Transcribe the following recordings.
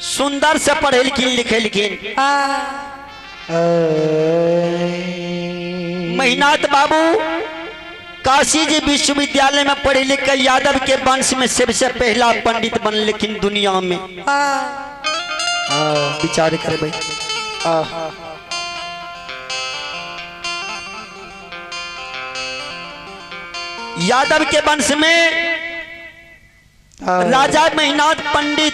सुंदर से पढ़े लिखिन लिखे लिखिन महिनाथ बाबू काशी जी विश्वविद्यालय में पढ़े लिख कर यादव के वंश में सबसे पहला पंडित बन लेकिन दुनिया में विचार करे भाई। यादव के वंश में राजा महिनाथ पंडित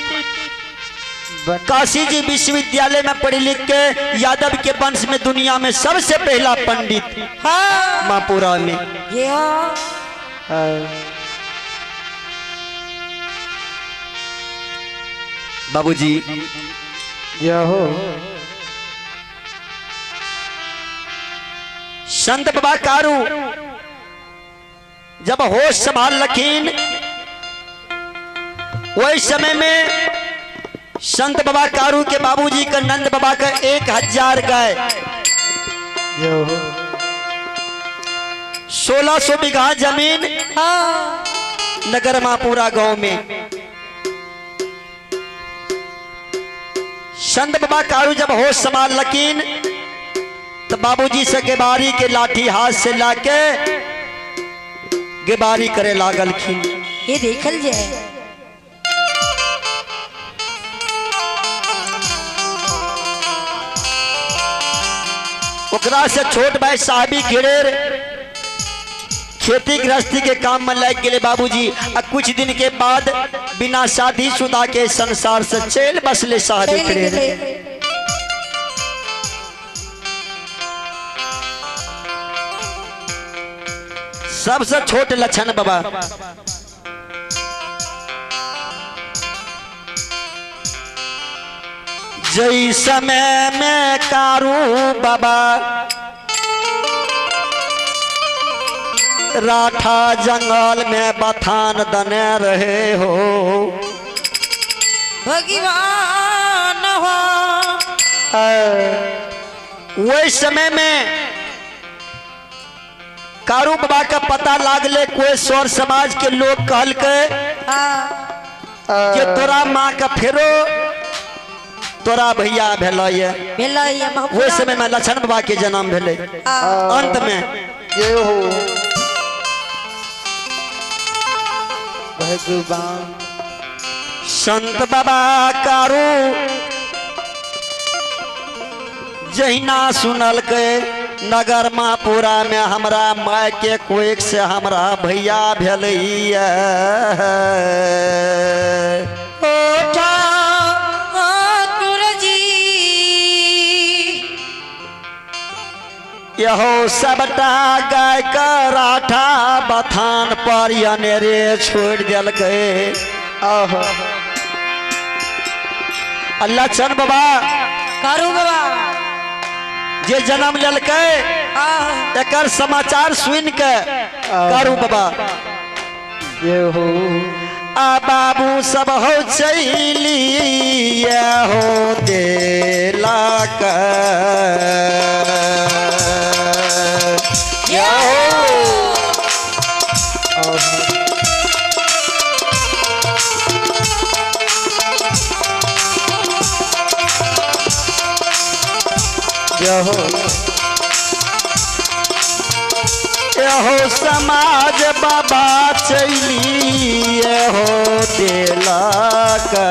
काशी जी विश्वविद्यालय में पढ़े लिख के यादव के वंश में दुनिया में सबसे पहला पंडित मापुरा में। बाबूजी हो संत बाबा कारू जब होश संभाल लखीन वही समय में संत बाबा कारू के बाबूजी का नंद बाबा का 1000 गाय 1600 बीघा जमीन नगर मापुरा गांव में। संत बाबा कारू जब होश संभाल लकीन तो बाबूजी से गेबारी के लाठी हाथ से लाके गेबारी करे लागल खीन। ये देखल जाए ओकरा से छोट भाई साहबी घेरेर खेती गृहस्थी के काम में लग गए बाबूजी। और कुछ दिन के बाद बिना शादी शुदा के संसार से चल बसले साहबी घेरेर। सबसे छोट लक्षण बाबा जई समय में कारू बाबा राठा जंगल में बथान दने रहे हो भगवान हो। वही समय में कारू बाबा का पता लागले कोई सौर समाज के लोग कहल के तोरा माँ का फेरो तोरा भैया भेलैया। वो समय में लक्षण बाबा के जन्म भेले। अंत में भगवान संत बाबा कारू जहिना सुनल के नगर मापुरा में हमरा माय के कोई से हमरा भैया भेलैया। यहो सबटा गाय का राठा बथान पर अनेरे छोड़ दिल गए। अल्लाह चंद बाबा कारू बाबा जे जन्म ललके एकर समाचार सुन के कारू बाबा हो आ बाबू सब हो चली हो देला का हो समाज बाबा चली हो देला का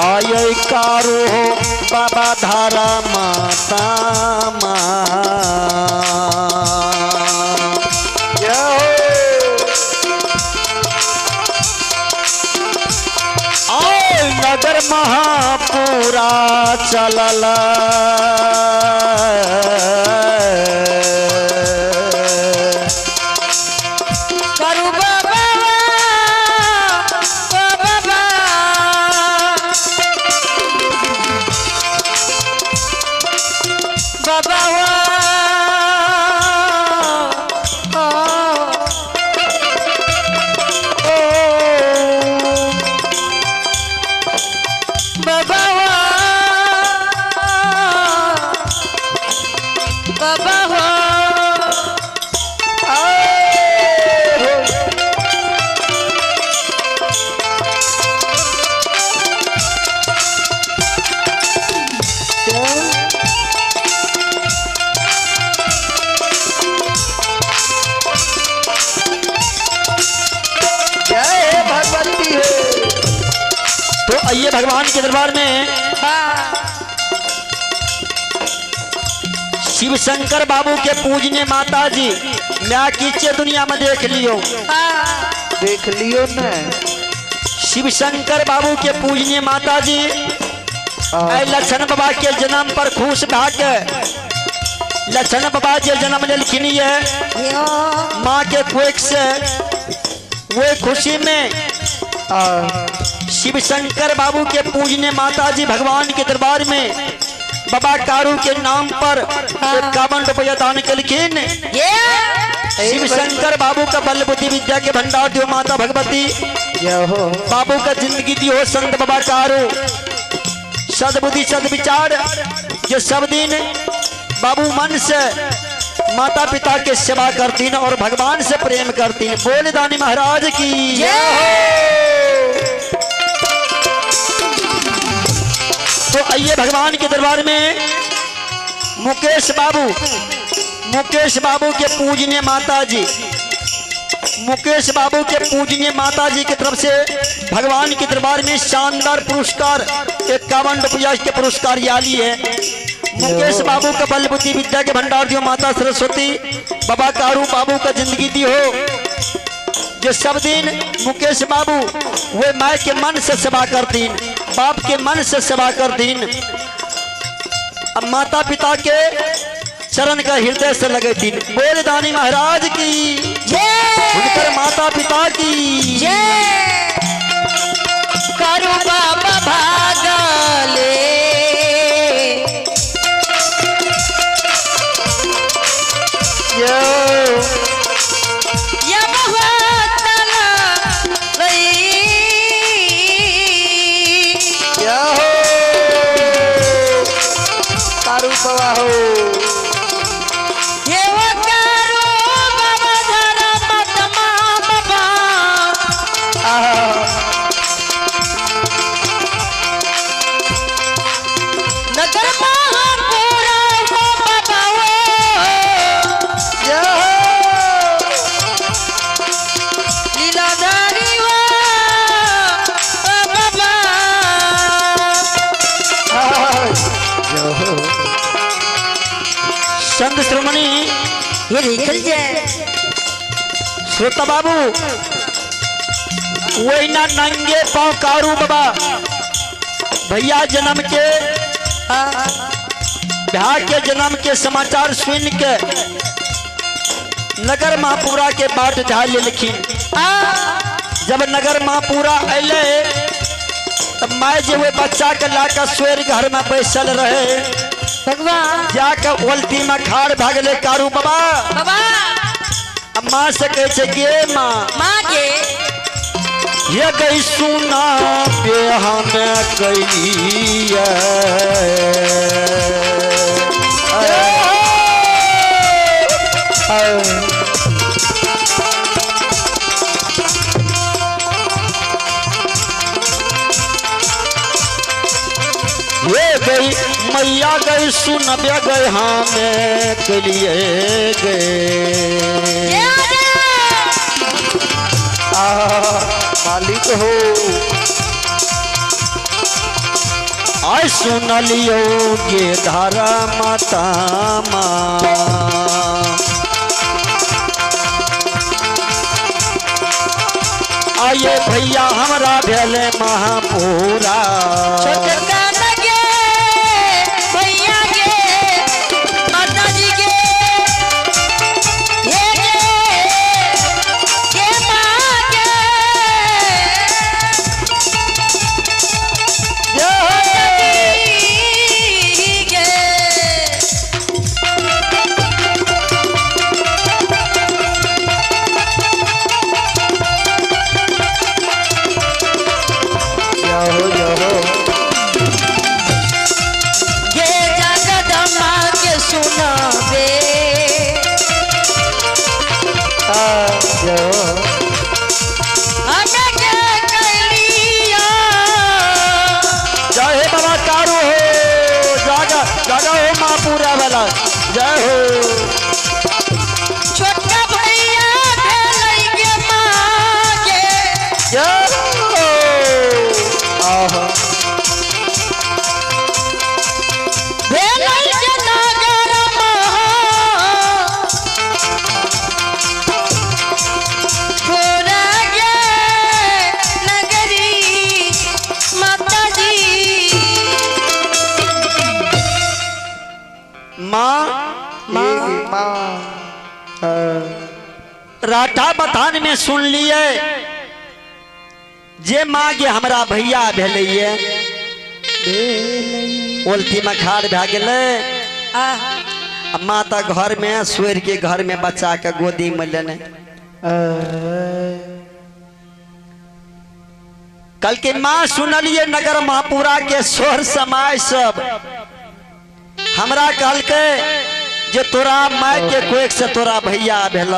आये कारो बाबा धारा माता नगर महापुरा चलल कारू बाबा बाबा भगवान के दरबार में शिव शंकर बाबू के पूजने माता जी क्या कीचे दुनिया में देख लियो। देख लियो न। शिव शंकर बाबू के पूजने माता जी लक्षण बाबा के जन्म पर खुश भाके लक्षण बाबा जे जन्म लेलखिन ये माँ के कोख से वो खुशी में शिव शंकर बाबू के पूजने माता जी भगवान के दरबार में बाबा कारू के नाम पर 51 रुपया दान कलखिन। शिव शंकर बाबू का बल बुद्धि विद्या के भंडार दियो माता भगवती। बाबू का जिंदगी दियो संत बाबा कारू सदबुद्धि सद विचार जो सब दिन बाबू मन से माता पिता के सेवा करती न और भगवान से प्रेम करती है। बोले दानी महाराज की। तो आइए भगवान के दरबार में मुकेश बाबू के पूजनीय माता जी मुकेश बाबू के पूजनीय माता जी की तरफ से भगवान के दरबार में शानदार पुरस्कार 51 रुपया के पुरस्कार याली है। मुकेश बाबू का बल बुद्धि विद्या के भंडार दियो माता सरस्वती। बाबा कारू बाबू का जिंदगी दी हो जो सब दिन मुकेश बाबू वे माँ के मन से सेवा करती बाप के मन से सेवा करती। अब माता पिता के चरण का हृदय से लगे थी। बोले दानी महाराज की उनकर माता पिता की करू बाबा भागले कारू बाबा हो नगर महापुरा हो बाबा लीलाधारी हो बाबा संत श्रोमणी ये निकल जाए श्रोता बाबू वही ना नंगे पाँव कारू बाबा भैया जन्म के ब्याह के जन्म के समाचार सुन के नगर महापुरा के बाट ढाल लेखिन। जब नगर महापुरा अले तब माय जो वे बच्चा के लाकर स्वेर घर में बैसल रहे भगवान जाकर उल्टी में खाड़ भागले कारू बाबा। अब माँ से कहे गे माँ के ये गई सुना पे हमें कही ये गई मैया गई सुन बे गए हमें के लिए गए मालिक हो आय सुन लियो गे धारा माता आइए भैया हमरा भेले महापुरा भैया के माता जी के पूरा वाला जय हो छोटा भैया के माँ के जय हो। माँ राठा बथान में सुन लिए जे मांगे हमरा भैया भेलैये ओल्टी में खाड़ भए गेलै आ माता घर में सोर के घर में बच्चा के गोदी में लेने कल के माँ सुनलिए नगर महापुरा के सोहर समाज सब हमरा कहल के जे तोरा माय के कोख से तोरा भैया भेल